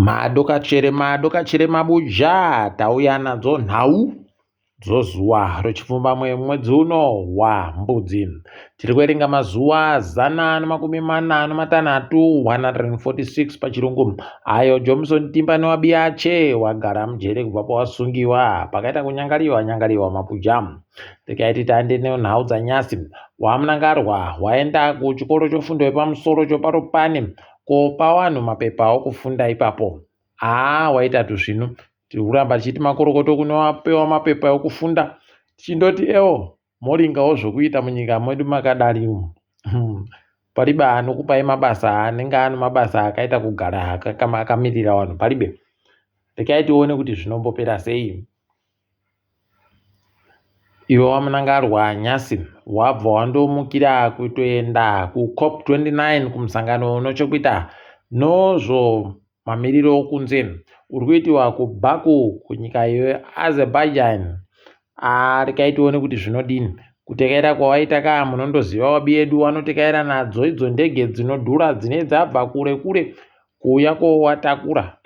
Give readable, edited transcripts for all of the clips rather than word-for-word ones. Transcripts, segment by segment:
Madokachere mabuja tauya nadzo nhau dzozuwa rechifumba mwedzi uno waMbudzi. Tiri kuerenga mazuva 446 146 pachirungu. Ayo Johnson Timbani wabiache wagara mujere kubva pawasungiwa pakaita kunyangariwa mabuja. Tikaiti tande nenhau dzanyasi. Wamunangarwa waenda kuchikoro chofundo yepamusoro choparopani kopa vanhu mapepa okufunda ipapo. Waitatu zvino tiri kuramba tichiti makorokoto kunowapewa mapepa okufunda tichindoti moringawo zvokuita munyika mwedu makadari umu. Paribe anokupai mabasa anenge ano mabasa akaita kugara akamirira vanhu paribe. Rekai tione kuti zvinombopera sei. Iwe wamunangarwa nyasi wabva wandomukira kutoenda kuCOP 29 kumusangano unochokuita nozvo mamiriro okunze uri kuitiwa kuBaku kunyika yeAzerbaijan. Rekai tione kuti zvinodini. Kutekaira kwawaita munondoziva wabi edu wanotekaira nadzo idzo ndege dzinodhura dzine dzabva kure kuuya kowatakura.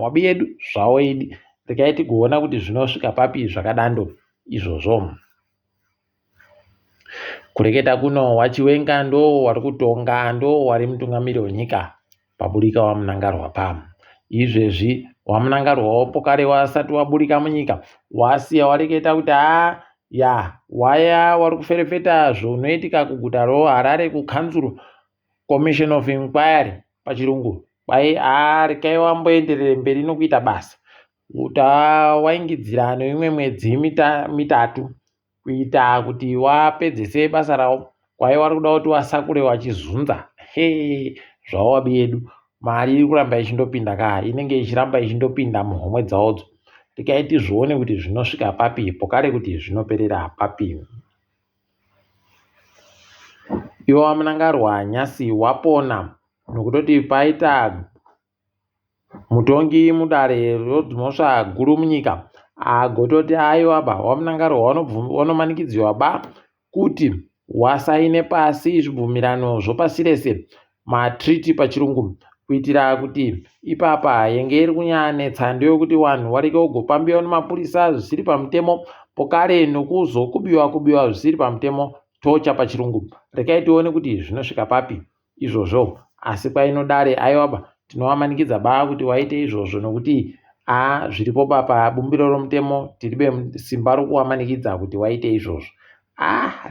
Wabi edu zvawo idi. Rekai tigoona kuti zvinosvika papi zvakadando izvozvo. Kureketa kuno wachiwenga ndo wari kutonga ndo wari mutungamiri wenyika paburika wamunangarwa pam. Izvezvi wamunangarwawo pokare wasati waburika munyika wasiya wareketa kuti waya wari kuferefeta zvinoitika kuguta Harare kuCouncil Commission of Inquiry pachirungu. Rekai wamboenderere mberi nokuita basa. Waingidzira neimwe mwedzi mitatu kuita kuti wapedzese basa rawo. Kwai wari kuda kuti wasakure wachizunza. Zvawo wabi edu. Mari iri kuramba ichindopinda inenge ichiramba ichindopinda muhomwe dzawodzo. Rekai tizvione kuti zvinosvika papi pokare kuti zvinoperera papi. Iwe wamunangarwa nyasi wapona nokutoti paita mutongi mudare rodzimosva guru munyika agototi aiwaba wamunangarwa wanomanikidziwa kuti wasaine pasi zvibvumirano zvopasi rese matriti pachirungu kuitira kuti ipapa yenge iri kunyanetsa ndeyokuti vanhu wareke kugopambiwa nemapurisa zvisiri pamutemo pokare nokuzokubiwa zvisiri pamutemo tocha pachirungu. Rekai tione kuti zvinosvika papi izvozvo. Asi kwainodare aiwaba tinovamanikidza kuti waite izvozvo nokuti zviripo pabumbiro romutemo tiribe simba rokuwamanikidza kuti waite izvozvo.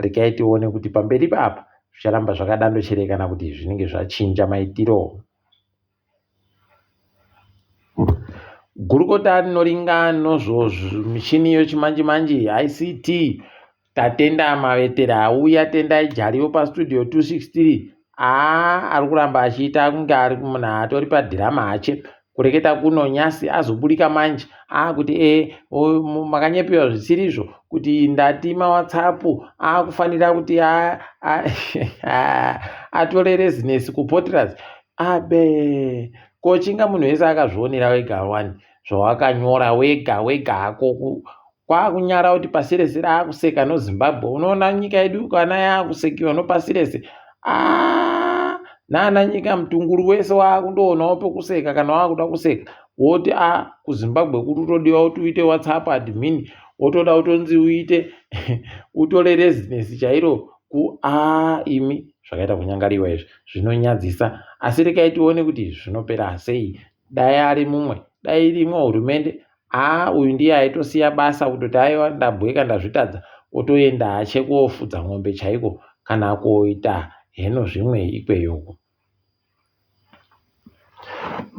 Rekai tione kuti pamberi papa zvicharamba zvakadandochere kana kuti zvinenge zvachinja maitiro. Gurukota rinoringa nozvo michini yochimanje ICT tatenda mavetera auya tendai jariwo pastudio 263 ari kuramba achiita kunge ari munhu atori padhirama hache. Kureketa kuno nyasi azoburika manje kuti makanyepiwa zvisirizvo kuti ndati maWhatsApp akufanira kuti atore rezinesi kuPortals. Kochinga munhu wese akazvionera wega wani zvawakanyora wega hako kwakunyara kuti pasi rese raakuseka noZimbabwe. Unoona nyika yedu kana yakusekiwa nopasi rese nana nyika mutunguru wese wakundoonawo pekuseka kana wakuda kuseka woti kuZimbabwe kuri kutodiwa kuti uite WhatsApp admin wotoda kutonzi uite utore rezinesi chairo imi zvakaita kunyangariwa izvi zvinonyadzisa. Asi rekai tione kuti zvinopera sei. Dai ari mumwe dai irimwo hurumende uyu ndiye aitosiya basa kutoti aiwa ndabweka ndazvitadza otoenda hache kofudza ng'ombe chaiko kana koita heno zvimwe ikweyo.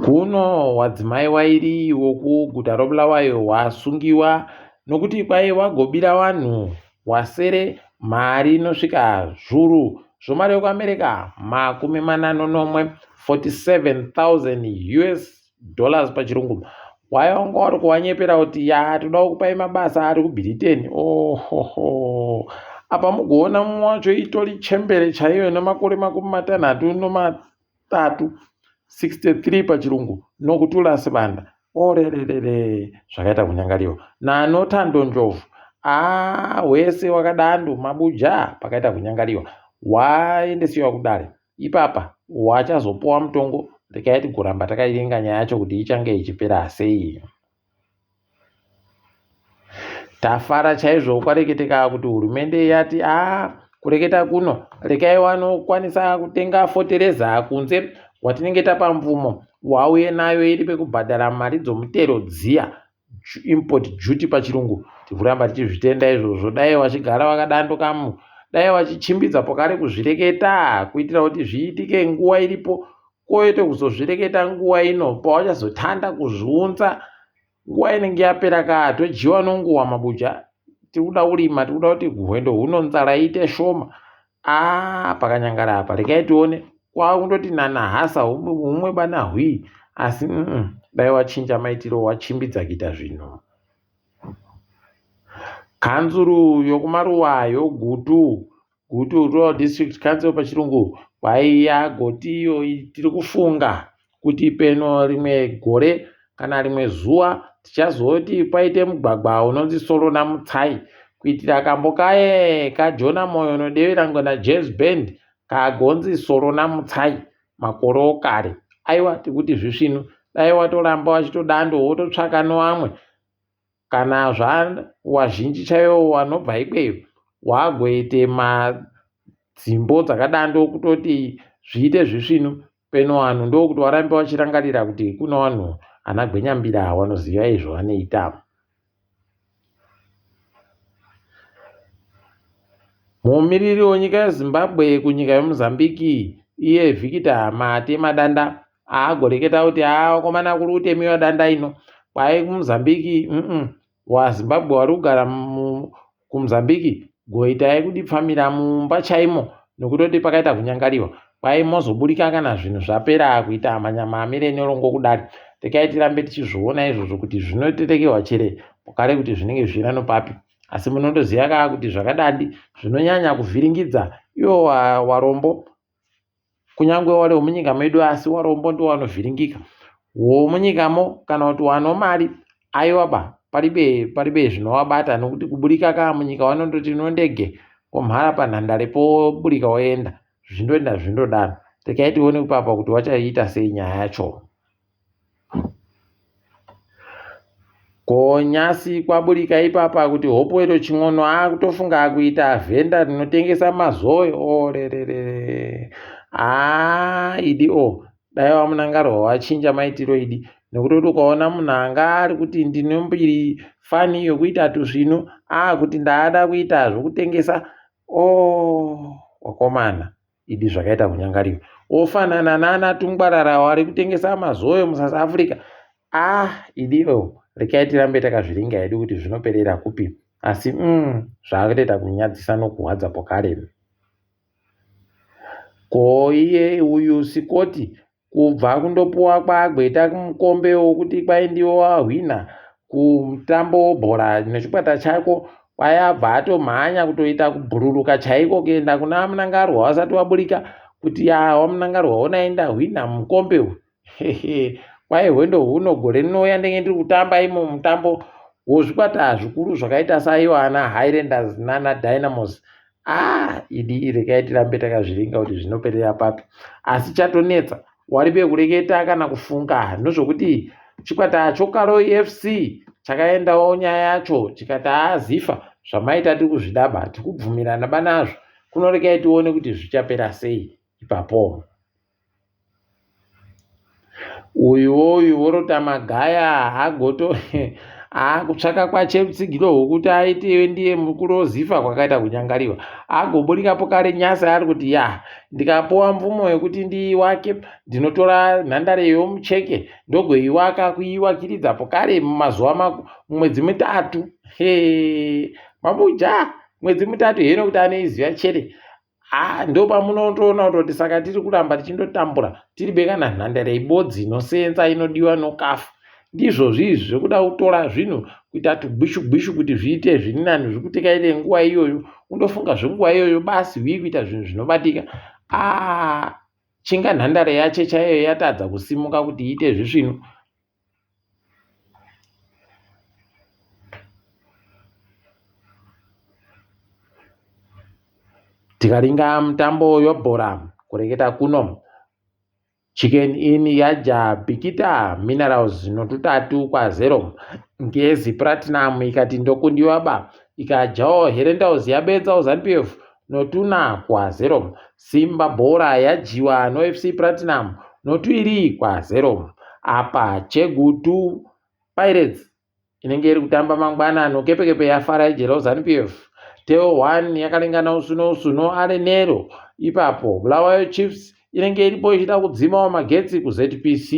Kuno wadzimai wairi wokuguta roBulawayo wasungiwa nokuti kwai wagobira vanhu wasere mari inosvika zviuru zvomari yekuAmerica $47,000 pachirungu. Wanga wari kuwanyepera kuti toda kukupai mabasa ari kuBritain. Apa mugoona mumwe wacho itori chembere chaiyo nemakore 63 pachirungu nokutula sibanda. Zvakaita kunyangariwa. Nanotando njovu wese wakadando mabuja pakaita kunyangariwa waendesiwa kudare. Ipapa wachazopowa mutongo rekai tigoramba takairinga nyaya yacho kuti ichange ichipera sei. Tafara chaizvo kwareketeka kuti hurumende yati kureketa kuno rekai wanokwanisa kutenga fotereza kunze watinenge tapa mvumo wauye nayo iri pekubhadhara mari dzomutero dziya, import duty pachirungu. Tikuramba tichizvitenda izvozvo. Dai wachigara wakadandoka, dai wachichimbidza pokare kuzvireketa kuitira kuti zviitike nguva iripo, koite kuzozvireketa nguva ino pawachazotanda kuzviunza nguva inenge yapera. Tojiwa nonguva mabuja, tirikuda kurima, tirikuda kuti hwendo huno nzara iite shoma. Pakanyangara apa rekai tione kwakundoti nanahasa humwe bana hwii, asi dai wachinja maitiro, wachimbidza kuita zvinhu. Kanzuru yokumaruwa yogutu Rural District Council pachirungu, yagoti iyo tiri kufunga kuti peno rimwe gore kana rimwe zuva tichazoti paite mugwagwa unonzi Sorona Mutsai, kuitira kambo kaye kaJona Moyo nodevera naJazz Band kagonzi Sorona Mutsai makore okare. Aiwa tikuti zvisvinu dai watoramba wachitodando wototsvaka novamwe, kana wazhinji chaiwo wanobva ikweyo wagoite madzimbo dzakadando kutoti zviite zvisvinu. Peno vanhu ndokuti warambe wachirangarira kuti kuna vanhu ana Gwenyambira wanoziva izvo vanoita. Mumiriri wenyika yeZimbabwe kunyika yeMozambique iye Victor Matema Danda agoreketa kuti wakomana kuri kutemiwa danda ino kwai kuMozambique. WaZimbabwe wari kugara kuMozambique goitai kudipfamira mumba chaimo nokutoti pakaita kunyangariwa kwai mozoburika kana zvinhu zvapera kuita manyama amire nyorongo kudari. Rekai tirambe tichizviona izvozvo kuti zvinotetekewa chere pokare kuti zvinenge zvirano papi, asi munondoziva kuti zvakadadi zvinonyanya kuvhiringidza iwo warombo, kunyangwe wari wemunyika medu asi warombo ndo wanovhiringika. Womunyikamo kana kuti wanomari aiwaba paribe zvinovabata, nokuti kuburika munyika vanondoti nondege komhara panhandare poburika woenda, zvindoenda zvindodaro. Rekai tione kupapa kuti wachaita sei nyaya yacho. Konyasi kwaburika ipapa kuti Hopewero Ching'ono akutofunga kuita vhenda rinotengesa mazoe. Idi dai wamunangaro wachinja maitiro idi, nekuti ukaona munhu anga ari kuti ndine mbiri fani yokuita tuzvinu kuti ndaada kuita zvokutengesa, wakomana idi zvakaita kunyangariwa. Ofanana nana Tungwarara wari kutengesa mazoe muSouth Africa. Idiwo rekai tirambe takazviringa hedu kuti zvinoperera kupi, asi zvakatoita kunyadzisa nokuhwadza pokare. Ko iye uyu Sikoti kubva kundopuwa kwaagweta kumukombe wokuti kwai ndiwo wahwina kumutambo webhora nechikwata chako, kwai abva atomhanya kutoita kubhururuka chaiko kuenda kuna Munangarwa wasati waburika kuti wamunangarwa unaenda hwina mukombe uyu. Kwai hwendo huno gore rinouya ndenge ndiri kutamba imo mutambo wozvikwata zvikuru zvakaita saiwo ana Highlanders nana Dynamos. Idi rekai tirambe takazviringa kuti zvinoperera papi, asi chatonetsa wari pekureketa kana kufunga ndozvokuti chikwata choKaro FC chakaendawo nyaya yacho chikati Zifa zvamaita tiri kuzvidaba, tikubvumirana banazvo, kunorekai tione kuti zvichapera sei ipapo. Uyu worota Magaya agoto kutsvaka kwacheputsigiro hwokuti aite ndiye mukuru weZifa kwakaita kunyangariwa, agoburika pokare nyasa ari kuti ndikapuwa mvumo yekuti ndiiwake ndinotora nhandare yomucheke ndogoiwaka kuiwakiridza pokare mumazuva mwedzi mitatu. Mabuja mwedzi mitatu heno kuti anoiziva chere. Ndo pamunondoona kuti saka tiri kuramba tichindotambura tiribeka nanhandare ibodzi inosenza inodiwa nokafu. Ndizvo zvizvi zvekuda kutora zvinhu kuita tugwishu kuti zviite zviri nani zviri kutekaire nguva iyoyo, undofunga zvenguva iyoyo basi hwii kuita zvinhu zvinobatika. Chinga nhandare yache chaiyo yatadza kusimuka kuti iite zvisvinu. Tikaringa mutambo webhora kureketa kuno, Chicken Inn yaja Bikita Minerals no3-0 Ngezi Platinum ikati ndokundiwaba ikajawo Herentals yabetsa ZANU-PF no4-0 Simba Bora yajiwa no FC Platinum no2-0 apa Chegutu Pirates inenge iri kutamba mangwana nokepekepe yafara ijelo ZANU-PF Teo 1 yakalingana usuno Arenero ipapo Bulawayo Chiefs inenge iripo ichida kudzimawo magetsi kuZPC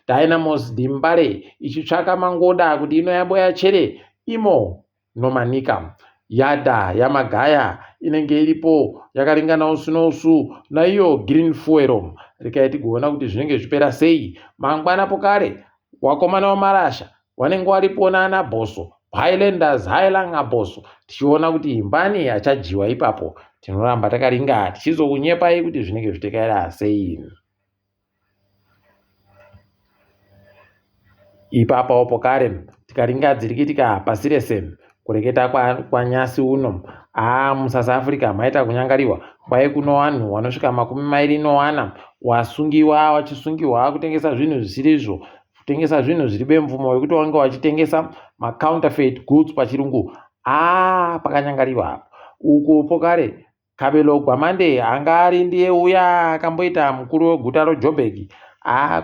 Dynamos Dimbare ichitsvaka mangoda kuti ino yaboya chere imo nomanika Yada Yamagaya inenge iripo yakalingana usu naiyo Green Fuel rikaiti kuona kuti zvinenge zvipera sei mangwana pokare wakomana wamarasha wanenge waripona ana Bhoso Highlanders Highland Bhoso tichiona kuti mbani achajiwa ipapo tinoramba takaringa tichizokunyepai kuti zvinenge zvitekaira sei. Ipapo pokare tikaringa dzirikitika pasi rese kureketa kwanyasi uno muSouth Africa maita kunyangariwa kwai kuno vanhu vanosvika 24 wasungiwa wachisungiwa kutengesa zvinhu zvisirizvo kutengesa zvinhu zviri bemvumo yekuti vange vachitengesa counterfeit goods pachirungu pakanyangariwa uku pokare Kabelo Gwamande anga ari ndiye uya akamboita mukuru weguta roJoburg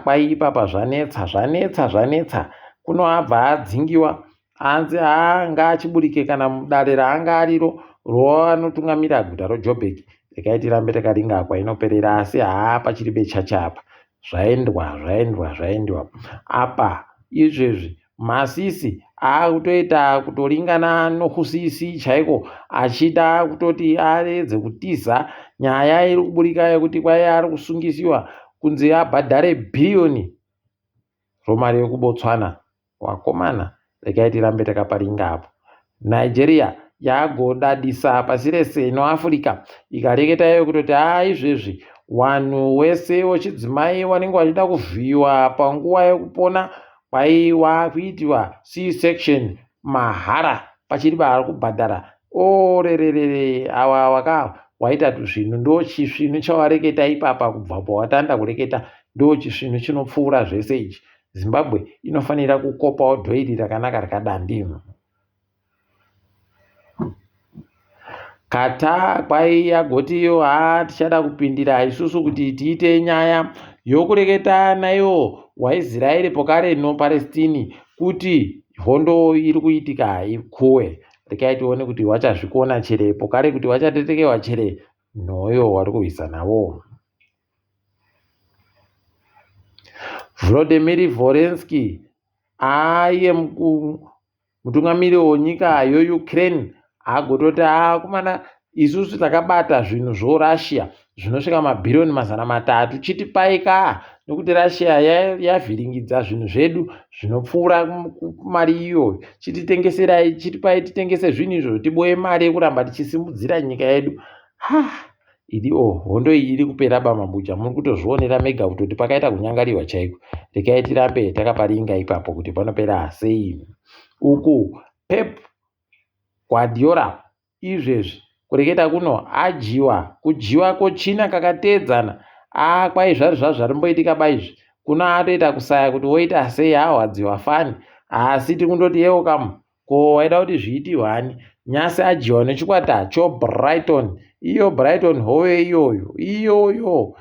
kwaipapa zvanetsa kuno abva adzingiwa anzi anga achiburike kana mudare raanga ariro roanotungamira guta roJoburg rikaiti rambe takaringa kwainoperera asi pachiri bechachapa zvaendwa apa izvezvi Masisi akutoita kutoringana nokusisi chaiko achida kutoti aredze kutiza nyaya iri kuburika yekuti kwai ari kusungisiwa kunzi abhadhare bhiriyoni romari yekubotswana wakomana rekaiti rambe takaparinga apo. Nigeria yagodadisa pasi rese noAfrica ikareketa iyo kutoti izvezvi wanhu wese wechidzimai wanenge wachida kuvhiyiwa panguva yekupona kwaiwa kuitiwa C-section mahara pachiri baari kubhadhara orerere awa waka waita tuzvinhu ndo chisvinu chawareketa ipapa kubva pawatanda kureketa ndo chisvinu chinopfuura zvese ichi. Zimbabwe inofanira kukopawo dhoiri rakanaka rakadandinu. Kata kwai yagotiyo tichada kupindira isusu kuti tiite nyaya yokureketa nayo waIsraeri pokare noPalestini kuti hondo iri kuitika ikuwe rikaitione kuti wachazvikona chere pokare kuti wachatetekewa chere noyo wari kuisa nawo. Volodymyr Zelensky aiye mutungamiri wenyika yoUkraine agototi kumana isusu takabata zvinhu zvoRussia zvinosvika mabhiriyoni 300 chitipaika nokuti Russia yavhiringidza zvinhu zvedu zvinopfuura mari iyoyo chititengeserai chitipai titengese zvinhu izvo tiboye mari yekuramba tichisimudzira nyika yedu. Hondo iyi iri kupera bamabucha muri kutozvionera mega kutoti pakaita kunyangariwa chaiko rekaiti rambe takaparinga ipapo kuti panopera sei. Uku Pep Guardiola izvezvi kureketa kuno kujiwa kochina kakatedzana kwai zvarimboitika baizvi kuno atoita kusaya kuti woita sei hawadziwa fani asi tikundoti yewo ko waida kuti zviitirwa hani nyasi ajiwa nechikwata choBrighton iyo Brighton hove iyoyo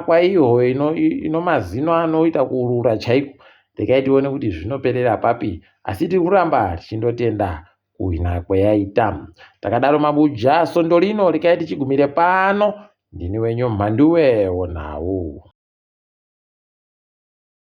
kwai hove ino mazino anoita kurura chaiko rekaitione kuti zvinoperera papi asi tiri kuramba tichindotenda kuhina kweyaita. Takadaro mabuja sondorino rikaiti chigumire pano ndini wenyu mhanduwe wonawo.